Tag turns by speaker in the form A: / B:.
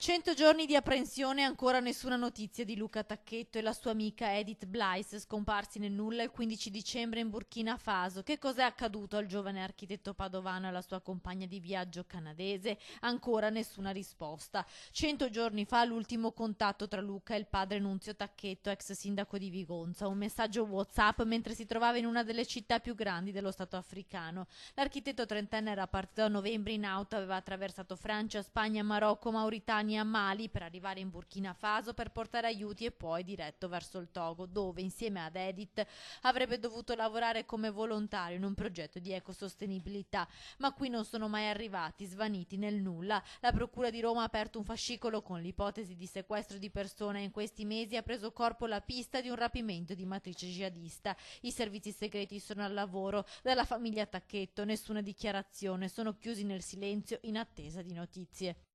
A: 100 giorni di apprensione e ancora nessuna notizia di Luca Tacchetto e la sua amica Edith Blaise, scomparsi nel nulla il 15 dicembre in Burkina Faso. Che cos'è accaduto al giovane architetto padovano e alla sua compagna di viaggio canadese? Ancora nessuna risposta. 100 giorni fa l'ultimo contatto tra Luca e il padre Nunzio Tacchetto, ex sindaco di Vigonza. Un messaggio WhatsApp mentre si trovava in una delle città più grandi dello stato africano. L'architetto trentenne era partito a novembre in auto, aveva attraversato Francia, Spagna, Marocco, Mauritania, Mali per arrivare in Burkina Faso per portare aiuti e poi diretto verso il Togo, dove insieme ad Edith avrebbe dovuto lavorare come volontario in un progetto di ecosostenibilità. Ma qui non sono mai arrivati, svaniti nel nulla. La Procura di Roma ha aperto un fascicolo con l'ipotesi di sequestro di persona e in questi mesi ha preso corpo la pista di un rapimento di matrice jihadista. I servizi segreti sono al lavoro. Dalla famiglia Tacchetto nessuna dichiarazione, sono chiusi nel silenzio in attesa di notizie.